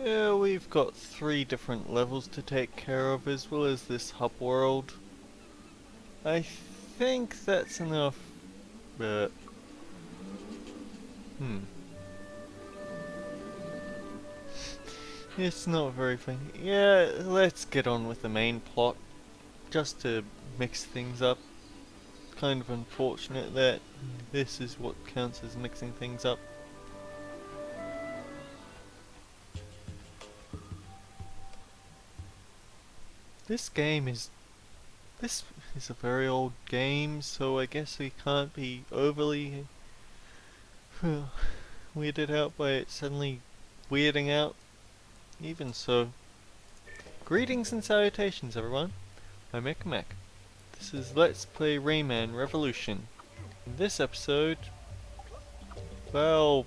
Yeah, we've got 3 different levels to take care of as well as this hub world. I think that's enough, but hmm. It's not very funny. Yeah, let's get on with the main plot, just to mix things up. Kind of unfortunate that this is what counts as mixing things up. This game is This is a very old game, so I guess we can't be overly weirded out by it suddenly weirding out. Even so, greetings and salutations everyone, I'm Mac. This is Let's Play Rayman Revolution. In this episode, well,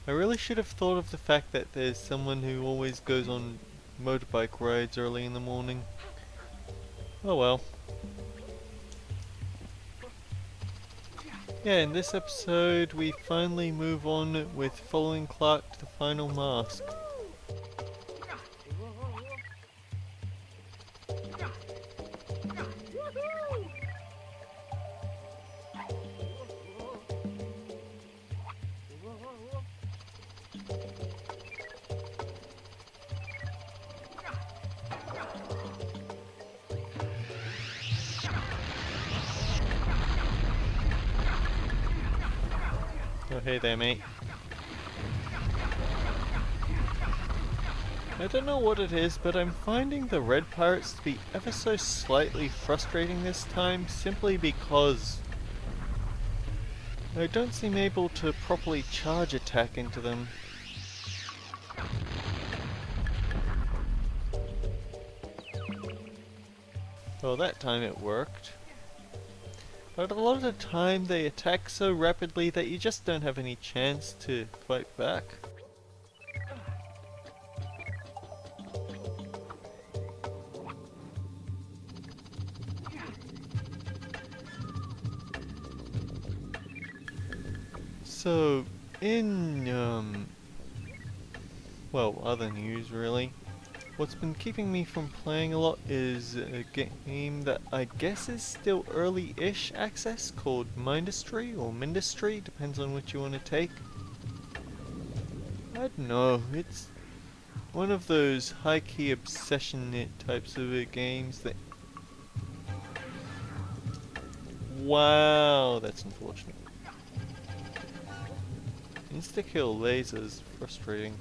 I really should have thought of the fact that there's someone who always goes on motorbike rides early in the morning. Oh well. Yeah, in this episode we finally move on with following Clark to the final mask. Oh hey there mate. I don't know what it is, but I'm finding the red pirates to be ever so slightly frustrating this time, simply because I don't seem able to properly charge attack into them. Well, that time it worked. But a lot of the time they attack so rapidly that you just don't have any chance to fight back. So, in, well, other news really, what's been keeping me from playing a lot is a game that I guess is still early-ish access called Mindustry or Mindustry, depends on which you want to take. I don't know, it's one of those high-key obsession types of games that... Wow, that's unfortunate. Insta-kill lasers, frustrating.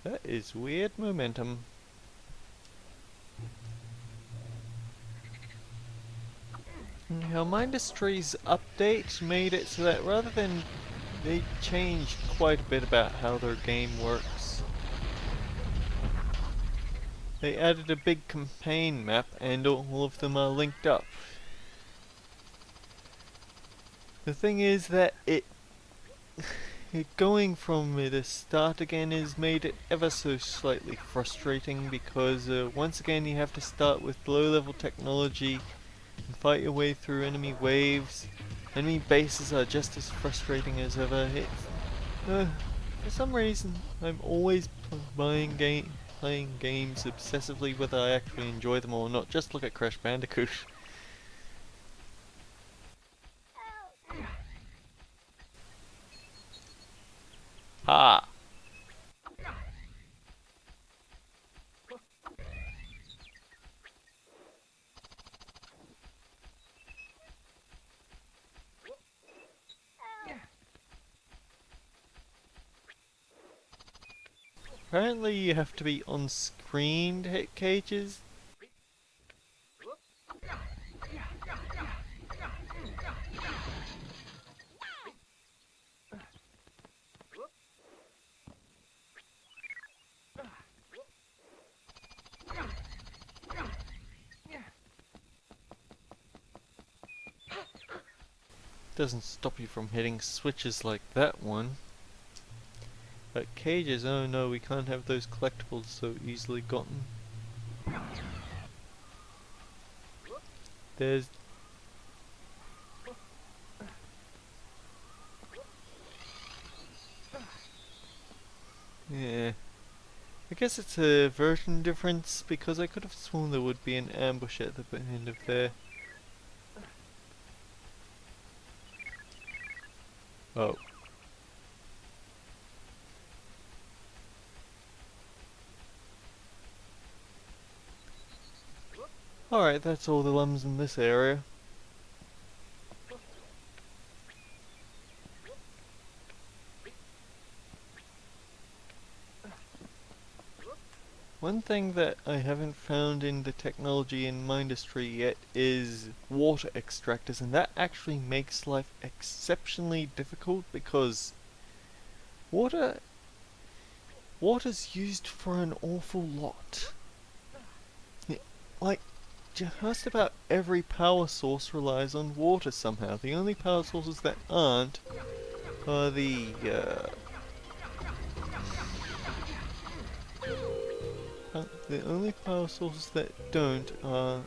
That is weird momentum. Now, Mindustry's update made it so that rather than... they changed quite a bit about how their game works. They added a big campaign map and all of them are linked up. The thing is that it going from the start again has made it ever so slightly frustrating because once again you have to start with low level technology and fight your way through enemy waves. Enemy bases are just as frustrating as ever. For some reason I'm always playing games obsessively whether I actually enjoy them or not. Just look at Crash Bandicoot. Ha! Apparently you have to be on screen to hit cages. Doesn't stop you from hitting switches like that one. But cages, oh no, we can't have those collectibles so easily gotten. There's... yeah. I guess it's a version difference, because I could have sworn there would be an ambush at the end of there. Oh. Alright, that's all the lums in this area. One thing that I haven't found in the technology in my industry yet is water extractors, and that actually makes life exceptionally difficult because water water's used for an awful lot. Like, just about every power source relies on water somehow. The only power sources that aren't are the only power sources that don't are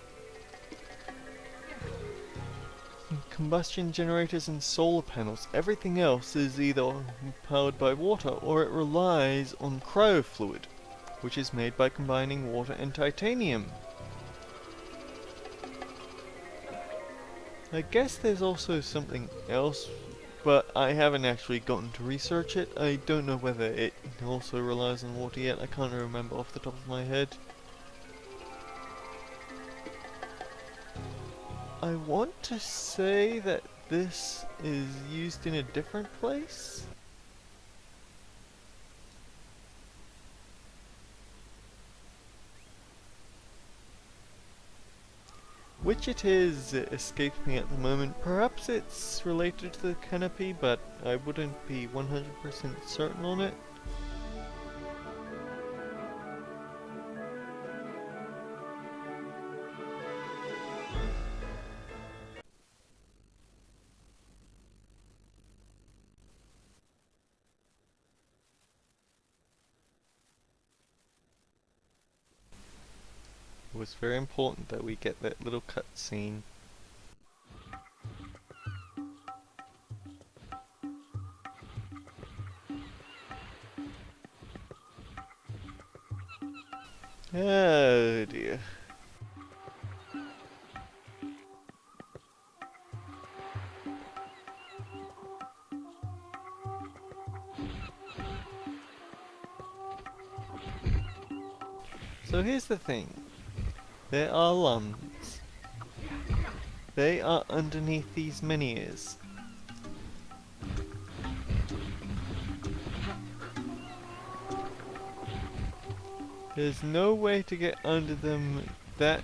combustion generators and solar panels. Everything else is either powered by water or it relies on cryofluid, which is made by combining water and titanium. I guess there's also something else, but I haven't actually gotten to research it. I don't know whether it also relies on water yet. I can't remember off the top of my head. I want to say that this is used in a different place? Which it is escapes me at the moment. Perhaps it's related to the canopy, but I wouldn't be 100% certain on it. It was very important that we get that little cutscene. Oh dear. So here's the thing. There are lums. They are underneath these menhirs. There's no way to get under them that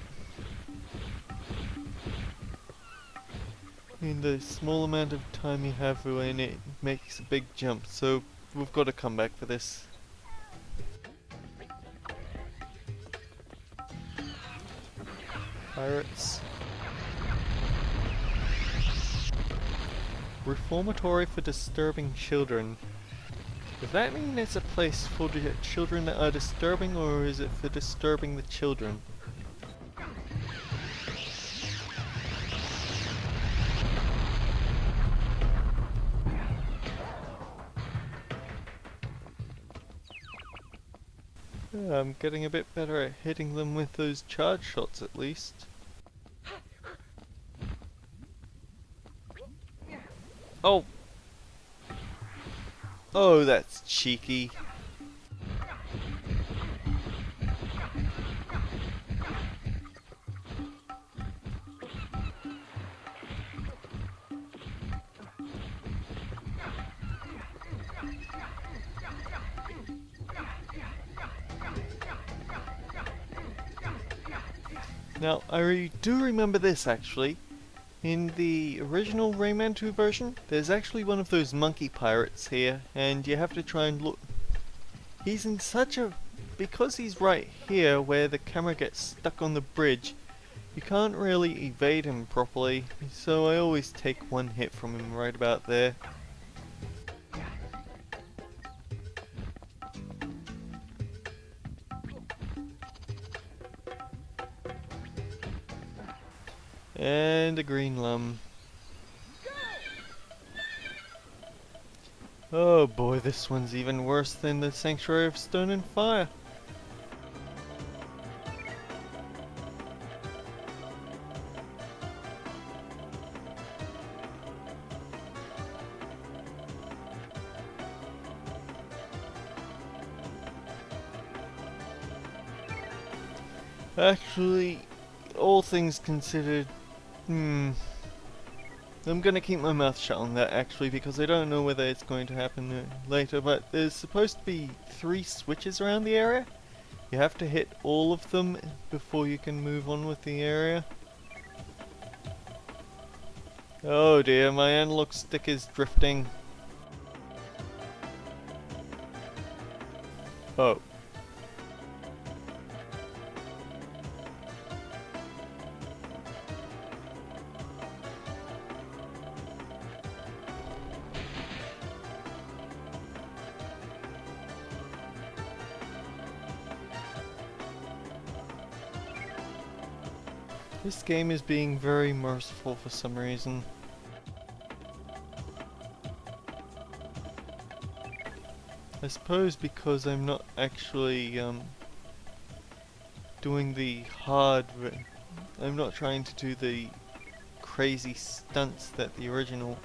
in the small amount of time you have when it makes a big jump, so we've got to come back for this. Pirates. Reformatory for disturbing children. Does that mean it's a place for the children that are disturbing, or is it for disturbing the children? I'm getting a bit better at hitting them with those charge shots at least. Oh! Oh, that's cheeky. Now, I do remember this actually. In the original Rayman 2 version, there's actually one of those monkey pirates here, and you have to try and look. He's in such a... because he's right here where the camera gets stuck on the bridge, you can't really evade him properly, so I always take one hit from him right about there. And a green lum. Oh boy, this one's even worse than the Sanctuary of Stone and Fire. Actually, all things considered, I'm gonna keep my mouth shut on that actually, because I don't know whether it's going to happen later, but there's supposed to be 3 switches around the area. You have to hit all of them before you can move on with the area. Oh dear, my analog stick is drifting. Oh. This game is being very merciful for some reason. I suppose because I'm not actually doing the hard... I'm not trying to do the crazy stunts that the original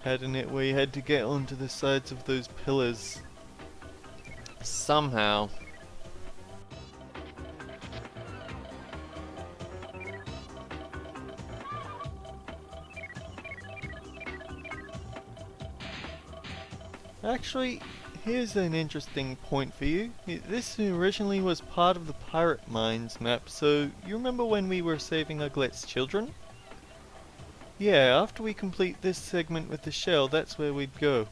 had in it, where you had to get onto the sides of those pillars somehow. Actually, here's an interesting point for you. This originally was part of the Pirate Mines map, so you remember when we were saving Uglette's children? Yeah, after we complete this segment with the shell, that's where we'd go.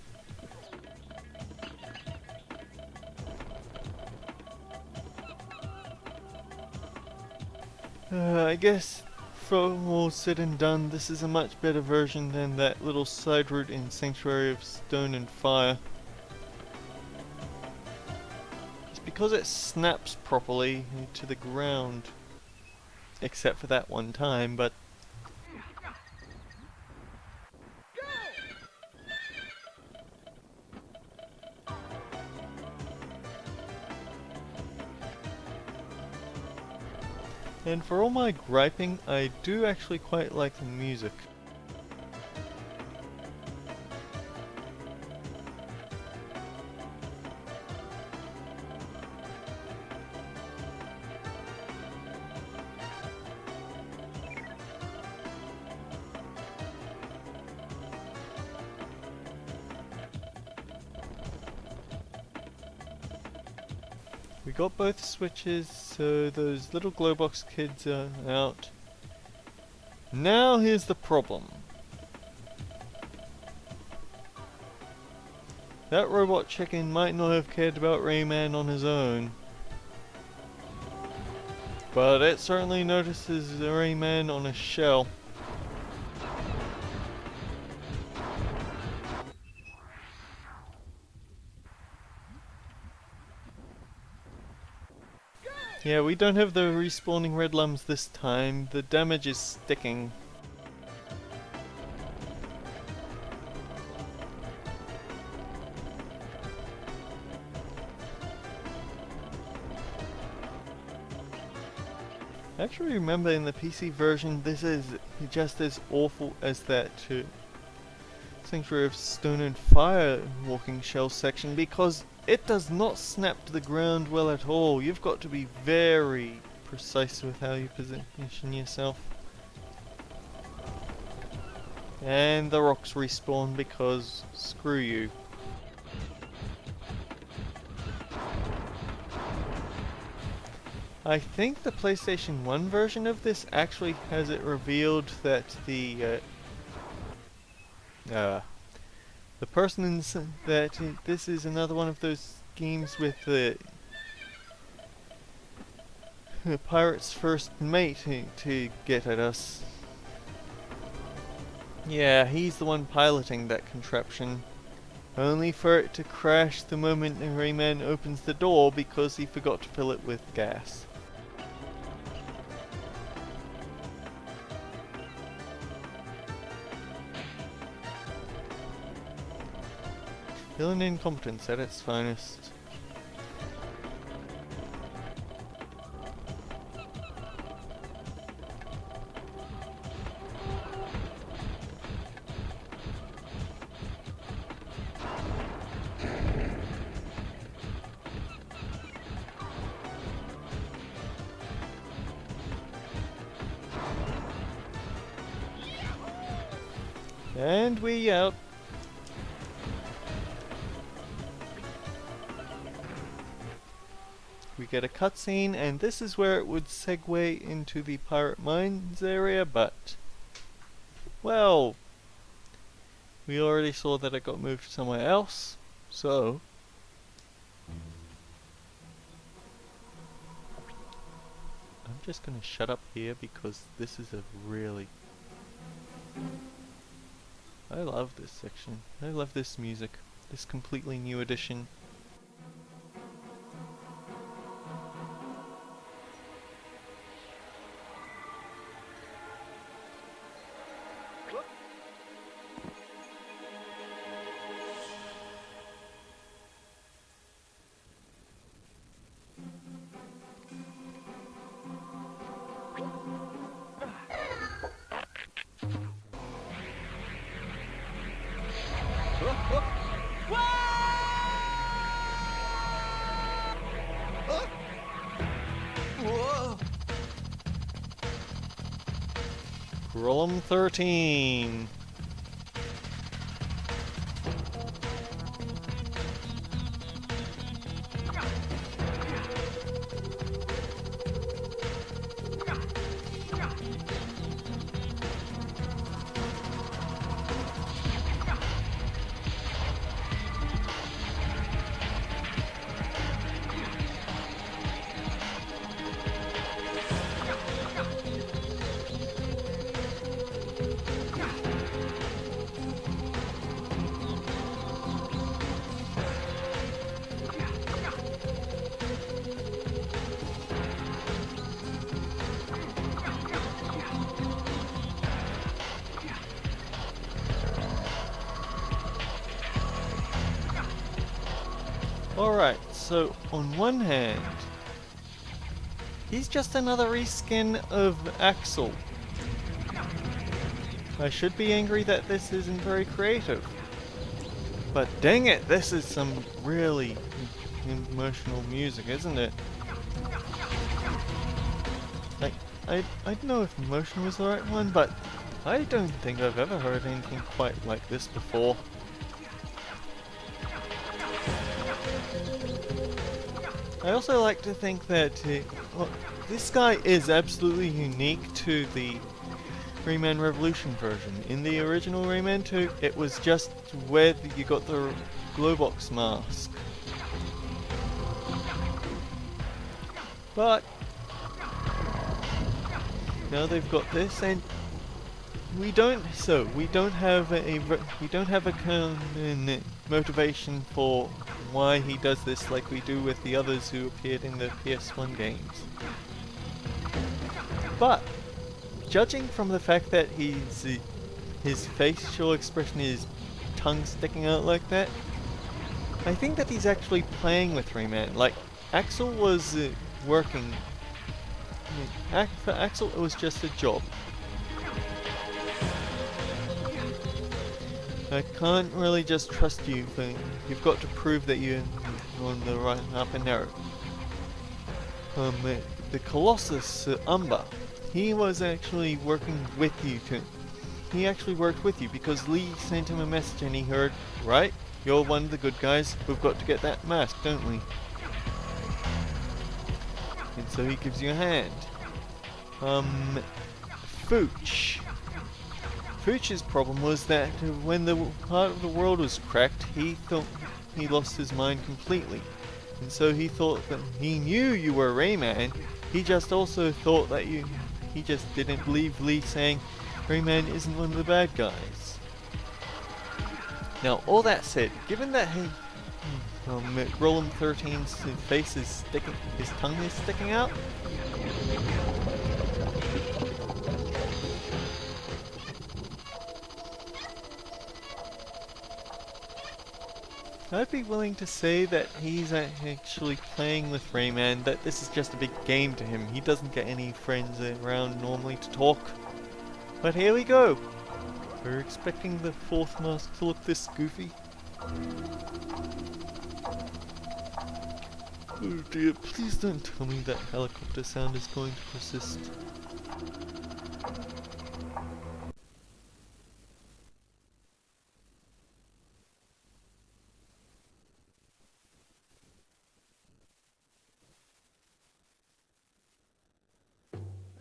I guess for all said and done, this is a much better version than that little side route in Sanctuary of Stone and Fire. It's because it snaps properly to the ground. Except for that one time, but... And for all my griping, I do actually quite like the music. We got both switches, so those little glowbox kids are out. Now here's the problem. That robot chicken might not have cared about Rayman on his own, but it certainly notices Rayman on a shell. Yeah, we don't have the respawning red lums this time. The damage is sticking. I actually remember in the PC version this is just as awful as that Sanctuary of Stone and Fire walking shell section, because it does not snap to the ground well at all. You've got to be very precise with how you position yourself. And the rocks respawn because screw you. I think the PlayStation 1 version of this actually has it revealed that the person that this is another one of those games with the pirate's first mate to get at us. Yeah, he's the one piloting that contraption. Only for it to crash the moment Rayman opens the door because he forgot to fill it with gas. Villain incompetence at its finest. And we out. We get a cutscene, and this is where it would segue into the Pirate Mines area, but... well... we already saw that it got moved somewhere else, so... I'm just gonna shut up here because this is a really... I love this section. I love this music. This completely new edition. Roll 13. Alright, so on one hand, he's just another reskin of Axel. I should be angry that this isn't very creative. But dang it, this is some really emotional music, isn't it? I don't know if emotion was the right one, but I don't think I've ever heard anything quite like this before. I also like to think that well, this guy is absolutely unique to the Rayman Revolution version. In the original Rayman 2, it was just where you got the Glowbox mask. But now they've got this, and we don't have a canon motivation for why he does this like we do with the others who appeared in the PS1 games. But judging from the fact that his facial expression is tongue sticking out like that, I think that he's actually playing with Rayman. Like, Axel was working. For Axel, it was just a job. I can't really just trust you. You've got to prove that you're on the right up and narrow. The Colossus, Umber, he was actually working with you he actually worked with you because Lee sent him a message and he heard, right, you're one of the good guys, we've got to get that mask, don't we? And so he gives you a hand. Fooch. Fooch's problem was that when the part of the world was cracked, he thought he lost his mind completely. And so he thought that he knew you were Rayman, he just also thought that he just didn't believe Lee saying Rayman isn't one of the bad guys. Now, all that said, given that Roland 13's face is sticking, his tongue is sticking out, I'd be willing to say that he's actually playing with Rayman, that this is just a big game to him. He doesn't get any friends around normally to talk. But here we go! We're expecting the fourth mask to look this goofy. Oh dear, please don't tell me that helicopter sound is going to persist.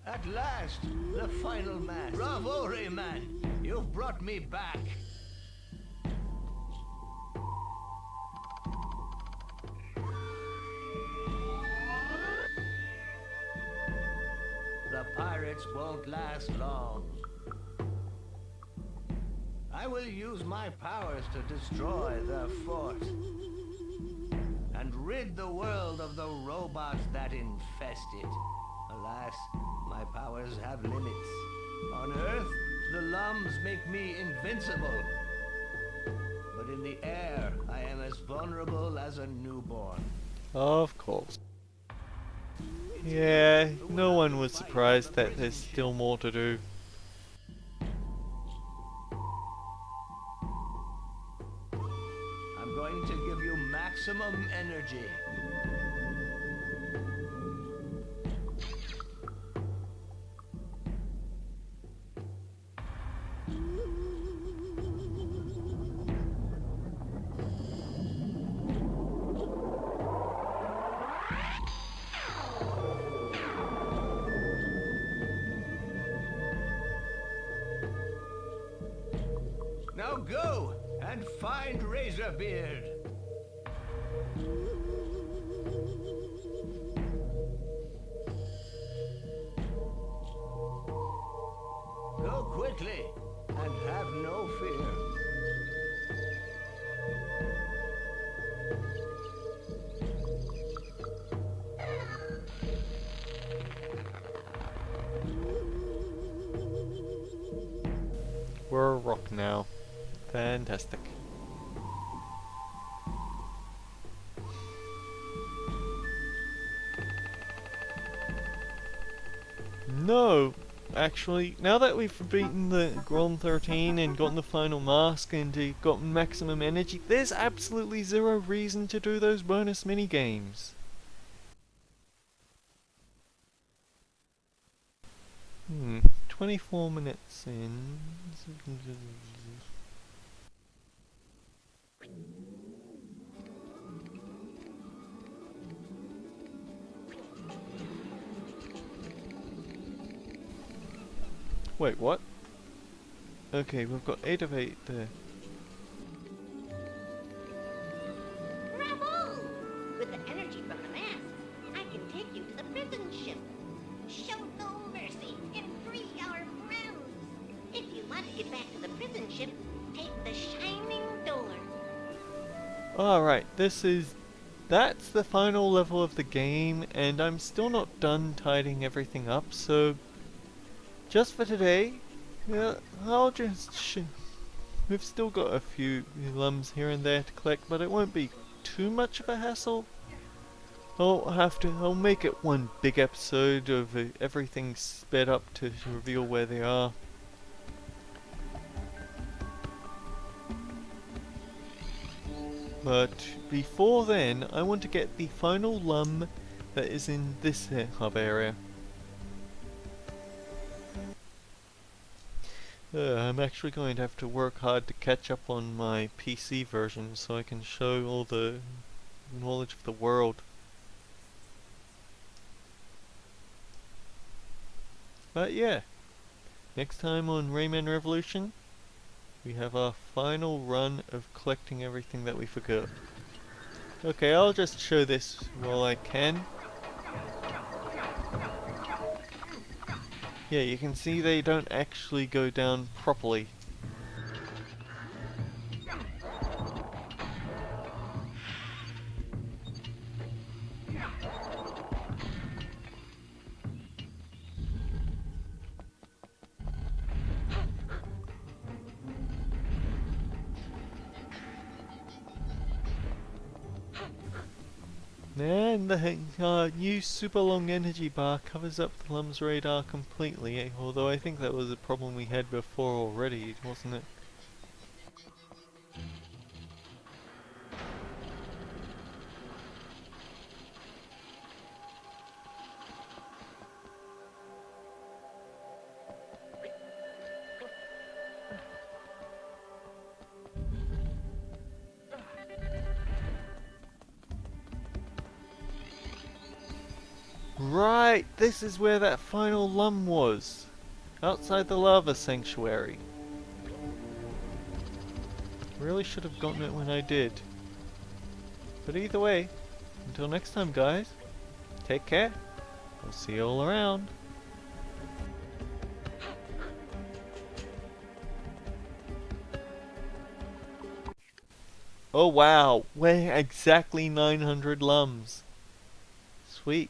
At last, the final match. Bravo, Rayman! You've brought me back. The pirates won't last long. I will use my powers to destroy the fort and rid the world of the robots that infest it. Alas, my powers have limits. On Earth, the Lums make me invincible. But in the air, I am as vulnerable as a newborn. Of course. Yeah, no one was surprised that there's still more to do. I'm going to give you maximum energy. Now go and find Razorbeard. Go quickly and have no fear. We're a rock now. Fantastic. No! Actually, now that we've beaten the Grom 13 and gotten the final mask and gotten maximum energy, there's absolutely zero reason to do those bonus mini-games. 24 minutes in. Wait, what? Okay, we've got 8 of 8 there. Bravo! With the energy from the mask, I can take you to the prison ship. Show no mercy and free our friends. If you want to get back to the prison ship, take the shining door. Alright, that's the final level of the game, and I'm still not done tidying everything up, so just for today, I'll just we've still got a few lums here and there to collect, but it won't be too much of a hassle. I'll make it one big episode of everything sped up to reveal where they are. But before then, I want to get the final lum that is in this hub area. I'm actually going to have to work hard to catch up on my PC version so I can show all the knowledge of the world. But yeah, next time on Rayman Revolution, we have our final run of collecting everything that we forgot. Okay, I'll just show this while I can. Yeah, you can see they don't actually go down properly. And the new super long energy bar covers up the LUMS radar completely, although I think that was a problem we had before already, wasn't it? Right, this is where that final LUM was. Outside the lava sanctuary. Really should have gotten it when I did. But either way, until next time guys, take care. We'll see you all around. Oh wow, we're exactly 900 LUMs. Sweet.